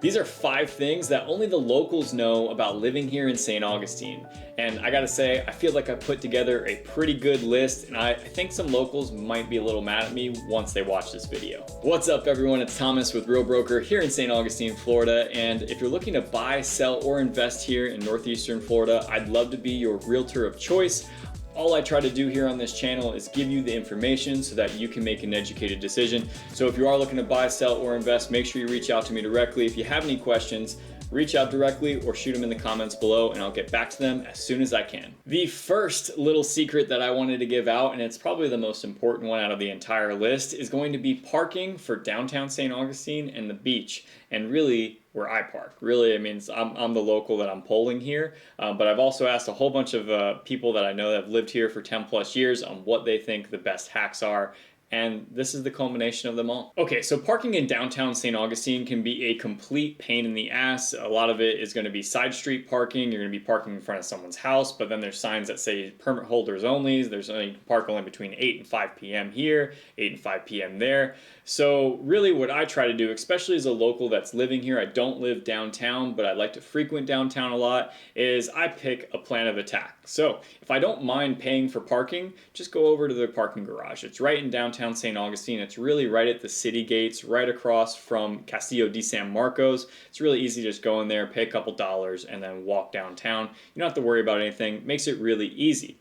These are 5 things that only the locals know about living here in St. Augustine. And I gotta say, I feel like I put together a pretty good list, and I think some locals might be a little mad at me once they watch this video. What's up everyone, it's Thomas with Real Broker here in St. Augustine, Florida. And if you're looking to buy, sell, or invest here in northeastern Florida, I'd love to be your realtor of choice. All I try to do here on this channel is give you the information so that you can make an educated decision. So if you are looking to buy, sell, or invest, make sure you reach out to me directly. If you have any questions, reach out directly or shoot them in the comments below and I'll get back to them as soon as I can. The first little secret that I wanted to give out, and it's probably the most important one out of the entire list, is going to be parking for downtown St. Augustine and the beach, and really where I park. Really, I mean, I'm the local that I'm polling here, but I've also asked a whole bunch of people that I know that have lived here for 10 plus years on what they think the best hacks are. And this is the culmination of them all. Okay, so parking in downtown St. Augustine can be a complete pain in the ass. A lot of it is going to be side street parking. You're going to be parking in front of someone's house, but then there's signs that say permit holders only. There's only park only between 8 and 5 p.m. here, 8 and 5 p.m. there. So really what I try to do, especially as a local that's living here, I don't live downtown, but I like to frequent downtown a lot, is I pick a plan of attack. So if I don't mind paying for parking, just go over to the parking garage. It's right in downtown St. Augustine. It's really right at the city gates, right across from Castillo de San Marcos. It's really easy to just go in there, pay a couple dollars, and then walk downtown. You don't have to worry about anything. Makes it really easy.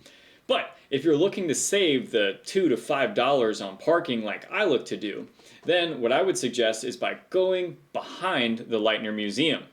But if you're looking to save the $2 to $5 on parking like I look to do, then what I would suggest is by going behind the Lightner Museum.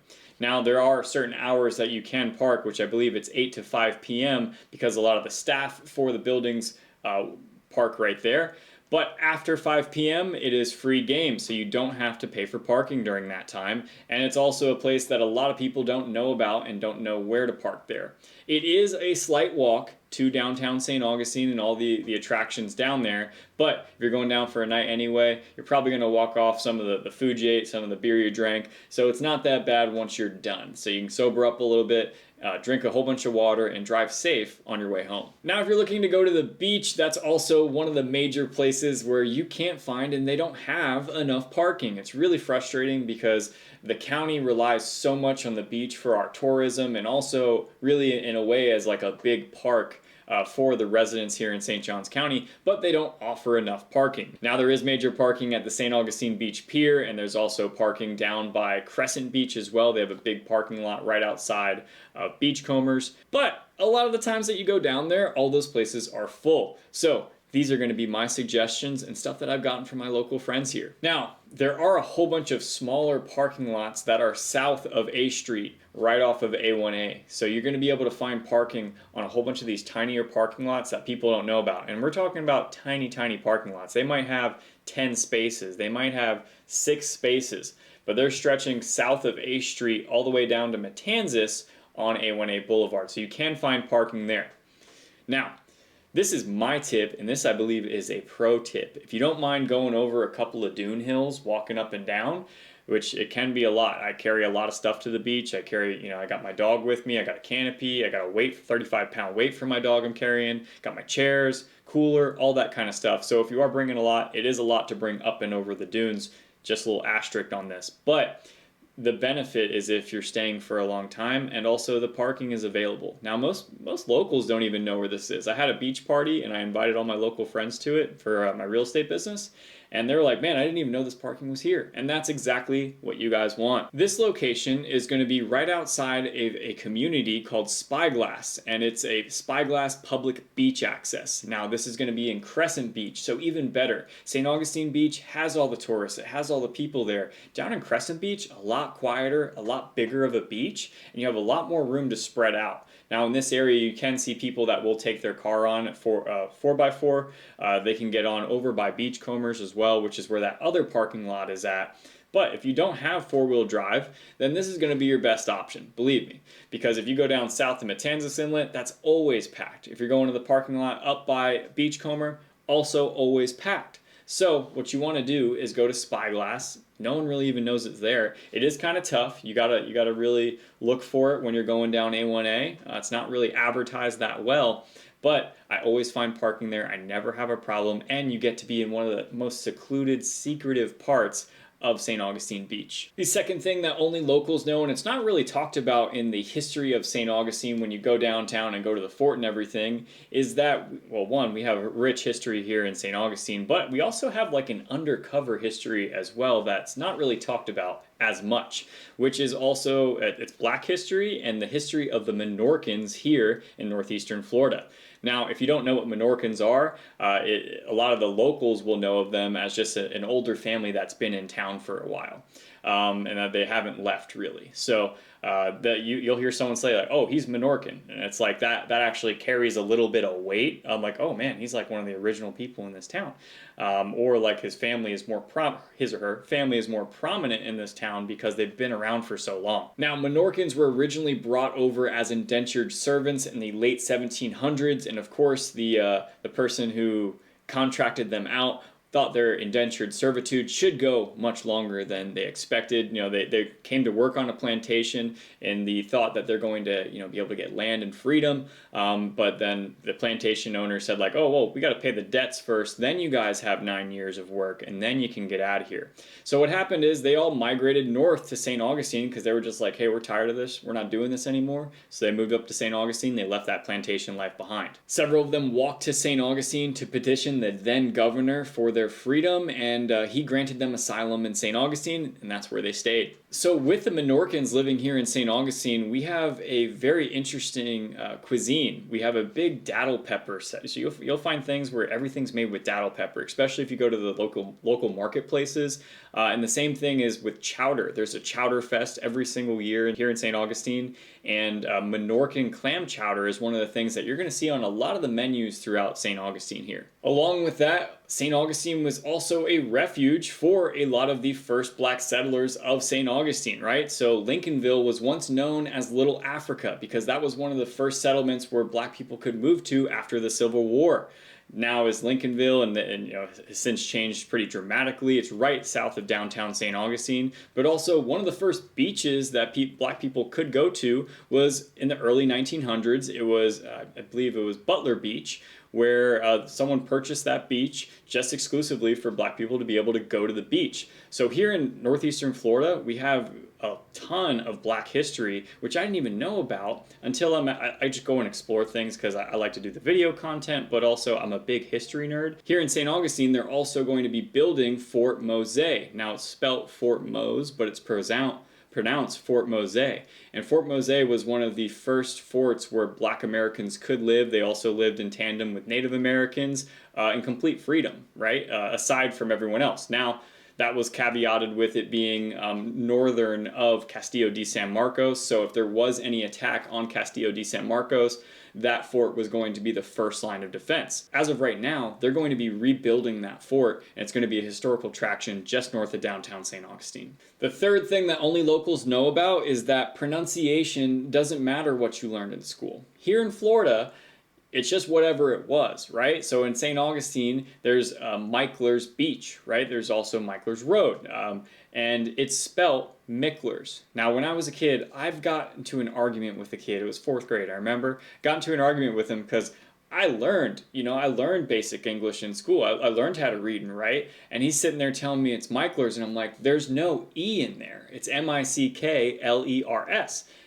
Now there are certain hours that you can park, which I believe it's 8 to 5 p.m. because a lot of the staff for the buildings park right there. But after 5 p.m. it is free game, so you don't have to pay for parking during that time. And it's also a place that a lot of people don't know about and don't know where to park there. It is a slight walk to downtown St. Augustine and all the attractions down there, but if you're going down for a night anyway, you're probably going to walk off some of the food you ate, some of the beer you drank, so it's not that bad once you're done. So you can sober up a little bit, drink a whole bunch of water, and drive safe on your way home. Now if you're looking to go to the beach, that's also one of the major places where you can't find and they don't have enough parking. It's really frustrating because the county relies so much on the beach for our tourism and also really in a way as like a big park for the residents here in St. Johns County, but they don't offer enough parking. Now there is major parking at the St. Augustine Beach Pier, and there's also parking down by Crescent Beach as well. They have a big parking lot right outside of Beachcombers, but a lot of the times that you go down there, all those places are full. So these are going to be my suggestions and stuff that I've gotten from my local friends here. Now, there are a whole bunch of smaller parking lots that are south of A Street, right off of A1A. So you're going to be able to find parking on a whole bunch of these tinier parking lots that people don't know about. And we're talking about tiny, tiny parking lots. They might have 10 spaces. They might have 6 spaces, but they're stretching south of A Street all the way down to Matanzas on A1A Boulevard. So you can find parking there. Now, this is my tip, and this I believe is a pro tip. If you don't mind going over a couple of dune hills, walking up and down, which it can be a lot. I carry a lot of stuff to the beach. I got my dog with me. I got a canopy. I got a 35-pound weight for my dog I'm carrying. Got my chairs, cooler, all that kind of stuff. So if you are bringing a lot, it is a lot to bring up and over the dunes. Just a little asterisk on this. But the benefit is if you're staying for a long time, and also the parking is available. Now most locals don't even know where this is. I had a beach party and I invited all my local friends to it for my real estate business, and they were like, man, I didn't even know this parking was here. And that's exactly what you guys want. This location is going to be right outside of a community called Spyglass, and it's a Spyglass public beach access. Now this is going to be in Crescent Beach, so even better. St. Augustine Beach has all the tourists, it has all the people there. Down in Crescent Beach, a lot quieter, a lot bigger of a beach, and you have a lot more room to spread out. Now in this area you can see people that will take their car on for 4x4. They can get on over by Beachcombers as well, which is where that other parking lot is at. But if you don't have four-wheel drive, then this is going to be your best option, believe me. Because if you go down south to Matanzas Inlet, that's always packed. If you're going to the parking lot up by Beachcomber, also always packed. So what you want to do is go to Spyglass. No one really even knows it's there. It is kind of tough. You gotta really look for it when you're going down A1A. It's not really advertised that well, but I always find parking there. I never have a problem, and you get to be in one of the most secluded, secretive parts of St. Augustine Beach. The second thing that only locals know, and it's not really talked about in the history of St. Augustine when you go downtown and go to the fort and everything, is that, well, one, we have a rich history here in St. Augustine, but we also have like an undercover history as well that's not really talked about as much, which is also it's Black history and the history of the Menorcans here in northeastern Florida. Now, if you don't know what Menorcans are, a lot of the locals will know of them as just an older family that's been in town for a while, and that they haven't left really. So you'll hear someone say like, "Oh, he's Menorcan," and it's like that actually carries a little bit of weight. I'm like, "Oh man, he's like one of the original people in this town," or like his family is his or her family is more prominent in this town because they've been around for so long. Now, Menorcans were originally brought over as indentured servants in the late 1700s, and of course, the person who contracted them out thought their indentured servitude should go much longer than they expected. You know, they came to work on a plantation in the thought that they're going to, be able to get land and freedom. But then the plantation owner said like, "Oh, well, we got to pay the debts first. Then you guys have 9 years of work and then you can get out of here." So what happened is they all migrated north to St. Augustine because they were just like, "Hey, we're tired of this. We're not doing this anymore." So they moved up to St. Augustine. They left that plantation life behind. Several of them walked to St. Augustine to petition the then governor for their freedom, and he granted them asylum in St. Augustine, and that's where they stayed. So with the Menorcans living here in St. Augustine, we have a very interesting cuisine. We have a big datil pepper set. So you'll find things where everything's made with datil pepper, especially if you go to the local marketplaces. And the same thing is with chowder. There's a chowder fest every single year here in St. Augustine, and Menorcan clam chowder is one of the things that you're going to see on a lot of the menus throughout St. Augustine here. Along with that, St. Augustine was also a refuge for a lot of the first Black settlers of St. Augustine, right? So Lincolnville was once known as Little Africa because that was one of the first settlements where Black people could move to after the Civil War. Now is Lincolnville, and has since changed pretty dramatically. It's right south of downtown St. Augustine, but also one of the first beaches that Black people could go to was in the early 1900s. It was, I believe it was Butler Beach, where someone purchased that beach just exclusively for Black people to be able to go to the beach. So here in northeastern Florida, we have a ton of Black history, which I didn't even know about until I just go and explore things because I like to do the video content, but also I'm a big history nerd. Here in St. Augustine, they're also going to be building Fort Mose. Now it's spelt Fort Mose, but it's pronounced Fort Mose. And Fort Mose was one of the first forts where Black Americans could live. They also lived in tandem with Native Americans in complete freedom, right? Aside from everyone else. Now, that was caveated with it being northern of Castillo de San Marcos. So if there was any attack on Castillo de San Marcos, that fort was going to be the first line of defense. As of right now, they're going to be rebuilding that fort, and it's going to be a historical attraction just north of downtown St. Augustine. The third thing that only locals know about is that pronunciation doesn't matter what you learned in school. Here in Florida, it's just whatever it was, right? So in St. Augustine, there's Michler's Beach, right? There's also Michler's Road, and it's spelt Micklers. Now, when I was a kid, I've got into an argument with a kid. It was 4th grade, I remember. Got into an argument with him because I learned basic English in school. I learned how to read and write, and he's sitting there telling me it's Michler's, and I'm like, there's no E in there. It's Mickler's.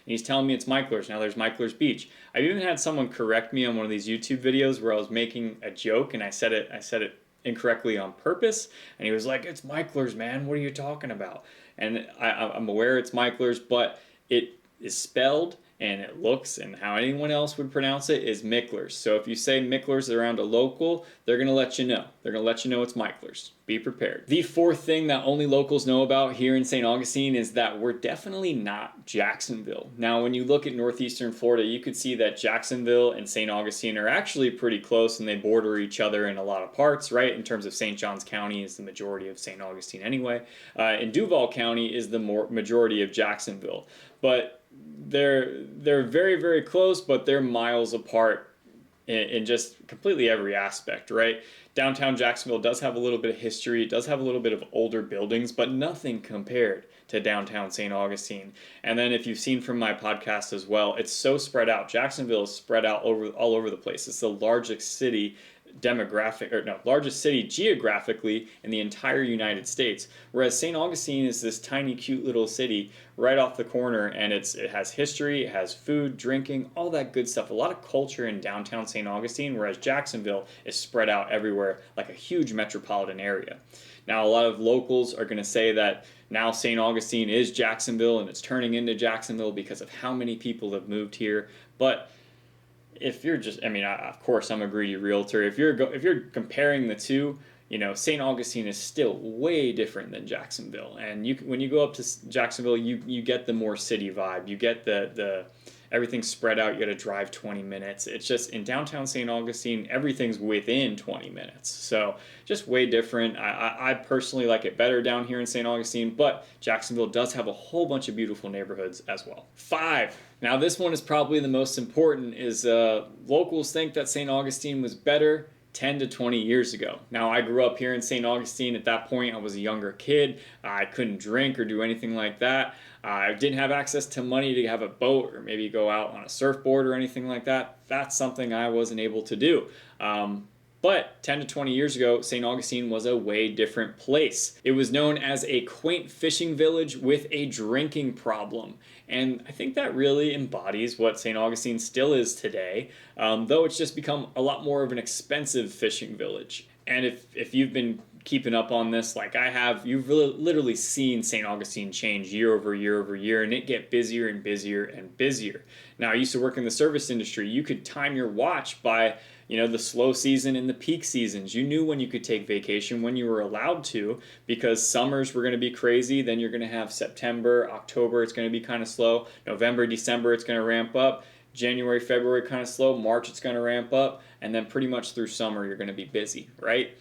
And he's telling me it's Michler's. Now there's Michler's Beach. I've even had someone correct me on one of these YouTube videos where I was making a joke and I said it incorrectly on purpose. And he was like, "It's Michler's, man. What are you talking about?" And I'm aware it's Michler's, but it is spelled and it looks and how anyone else would pronounce it is Micklers. So if you say Micklers around a local, they're going to let you know. They're going to let you know it's Micklers. Be prepared. The fourth thing that only locals know about here in St. Augustine is that we're definitely not Jacksonville. Now, when you look at northeastern Florida, you could see that Jacksonville and St. Augustine are actually pretty close and they border each other in a lot of parts, right? In terms of St. Johns County is the majority of St. Augustine anyway. And Duval County is the majority of Jacksonville. But they're very, very close, but they're miles apart in just completely every aspect, right? Downtown Jacksonville does have a little bit of history. It does have a little bit of older buildings, but nothing compared to downtown St. Augustine. And then if you've seen from my podcast as well, it's so spread out. Jacksonville is spread out all over the place. It's the largest city largest city geographically in the entire United States. Whereas St. Augustine is this tiny, cute little city right off the corner, and it has history, it has food, drinking, all that good stuff. A lot of culture in downtown St. Augustine, whereas Jacksonville is spread out everywhere like a huge metropolitan area. Now, a lot of locals are going to say that now St. Augustine is Jacksonville and it's turning into Jacksonville because of how many people have moved here. But if you're just, of course, I'm a greedy realtor. If you're comparing the two, St. Augustine is still way different than Jacksonville. And when you go up to Jacksonville, you get the more city vibe. You get the everything's spread out. You got to drive 20 minutes. It's just in downtown St. Augustine, everything's within 20 minutes. So just way different. I personally like it better down here in St. Augustine, but Jacksonville does have a whole bunch of beautiful neighborhoods as well. 5. Now this one is probably the most important, is locals think that St. Augustine was better 10 to 20 years ago. Now, I grew up here in St. Augustine. At that point, I was a younger kid. I couldn't drink or do anything like that. I didn't have access to money to have a boat or maybe go out on a surfboard or anything like that. That's something I wasn't able to do. But 10 to 20 years ago, St. Augustine was a way different place. It was known as a quaint fishing village with a drinking problem. And I think that really embodies what St. Augustine still is today, though it's just become a lot more of an expensive fishing village. And if you've been keeping up on this like I have, you've literally seen St. Augustine change year over year over year, and it get busier and busier and busier. Now, I used to work in the service industry. You could time your watch by the slow season and the peak seasons. You knew when you could take vacation, when you were allowed to, because summers were going to be crazy. Then you're going to have September, October, it's going to be kind of slow. November, December, it's going to ramp up. January, February, kind of slow. March, it's going to ramp up. And then pretty much through summer, you're going to be busy, right?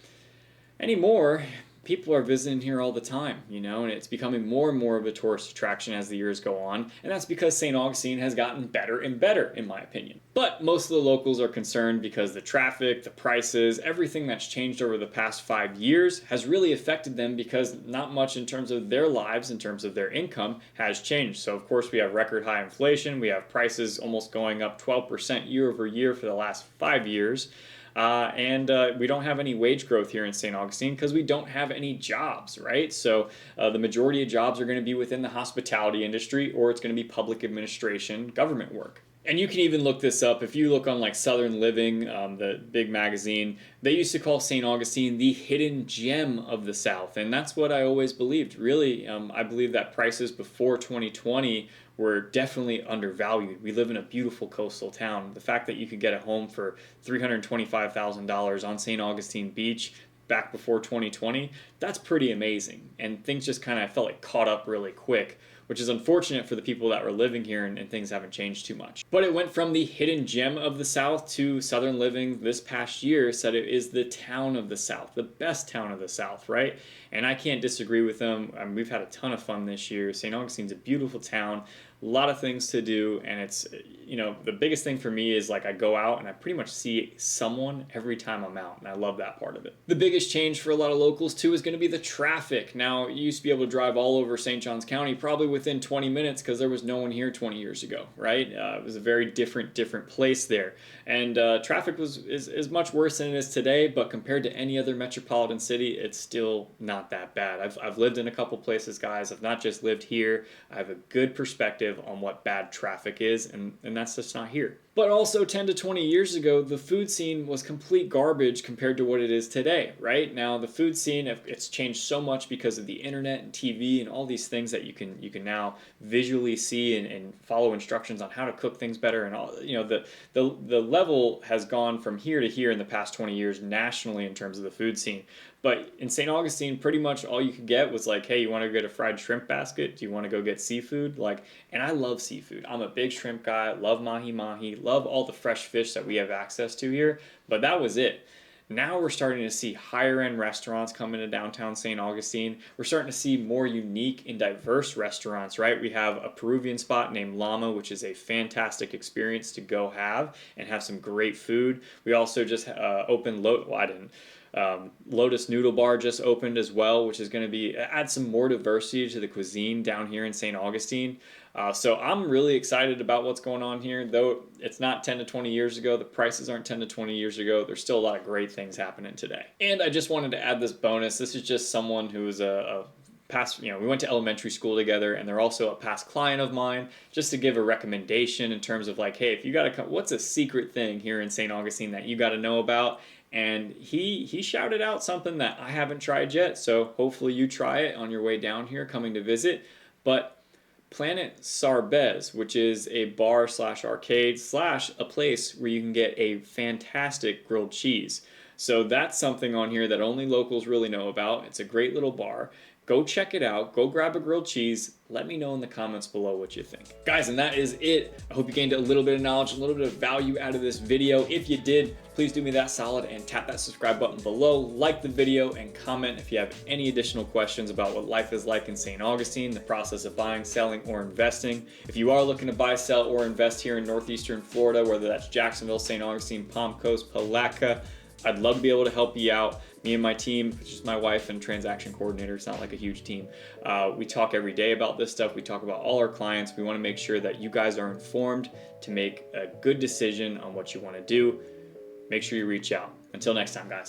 Anymore, people are visiting here all the time, and it's becoming more and more of a tourist attraction as the years go on, and that's because St. Augustine has gotten better and better, in my opinion. But most of the locals are concerned because the traffic, the prices, everything that's changed over the past 5 years has really affected them, because not much in terms of their lives, in terms of their income, has changed. So of course we have record high inflation, we have prices almost going up 12% year over year for the last 5 years. And we don't have any wage growth here in St. Augustine because we don't have any jobs, right? So the majority of jobs are going to be within the hospitality industry, or it's going to be public administration, government work. And you can even look this up. If you look on like Southern Living, the big magazine, they used to call St. Augustine the hidden gem of the South. And that's what I always believed. Really, I believe that prices before 2020 were definitely undervalued. We live in a beautiful coastal town. The fact that you could get a home for $325,000 on St. Augustine Beach back before 2020, that's pretty amazing. And things just kind of felt like caught up really quick, which is unfortunate for the people that were living here, and things haven't changed too much. But it went from the hidden gem of the South to Southern Living this past year said it is the town of the South, the best town of the South, right? And I can't disagree with them. We've had a ton of fun this year. St. Augustine's a beautiful town, a lot of things to do, and it's, the biggest thing for me is like I go out and I pretty much see someone every time I'm out, and I love that part of it. The biggest change for a lot of locals too is going to be the traffic. Now, you used to be able to drive all over St. Johns County probably within 20 minutes because there was no one here 20 years ago, right? It was a very different place there, and traffic is much worse than it is today, but compared to any other metropolitan city, it's still not that bad. I've lived in a couple places, guys. I've not just lived here. I have a good perspective on what bad traffic is, and that's just not here. But also 10 to 20 years ago, the food scene was complete garbage compared to what it is today, right? Now, the food scene, it's changed so much because of the internet and TV and all these things that you can now visually see and follow instructions on how to cook things better, and all, the level has gone from here to here in the past 20 years nationally in terms of the food scene. But in St. Augustine, pretty much all you could get was like, hey, you want to get a fried shrimp basket? Do you want to go get seafood? And I love seafood. I'm a big shrimp guy, love mahi-mahi, love all the fresh fish that we have access to here, but that was it. Now we're starting to see higher end restaurants come into downtown St. Augustine. We're starting to see more unique and diverse restaurants, right? We have a Peruvian spot named Llama, which is a fantastic experience to go have and have some great food. We also just opened Lotus Noodle Bar just opened as well, which is going to be add some more diversity to the cuisine down here in St. Augustine. So I'm really excited about what's going on here. Though it's not 10 to 20 years ago, the prices aren't 10 to 20 years ago, there's still a lot of great things happening today. And I just wanted to add this bonus. This is just someone who is a past, we went to elementary school together, and they're also a past client of mine, just to give a recommendation in terms of like, hey, if you got to come, what's a secret thing here in St. Augustine that you got to know about? And he shouted out something that I haven't tried yet, so hopefully you try it on your way down here coming to visit. But Planet Sarbez, which is a bar slash arcade slash a place where you can get a fantastic grilled cheese. So that's something on here that only locals really know about. It's a great little bar. Go check it out. Go grab a grilled cheese. Let me know in the comments below what you think. Guys, and that is it. I hope you gained a little bit of knowledge, a little bit of value out of this video. If you did, please do me that solid and tap that subscribe button below, like the video, and comment if you have any additional questions about what life is like in St. Augustine, the process of buying, selling, or investing. If you are looking to buy, sell, or invest here in northeastern Florida, whether that's Jacksonville, St. Augustine, Palm Coast, Palatka, I'd love to be able to help you out. Me and my team, it's just my wife and transaction coordinator, it's not like a huge team. We talk every day about this stuff. We talk about all our clients. We want to make sure that you guys are informed to make a good decision on what you want to do. Make sure you reach out. Until next time, guys.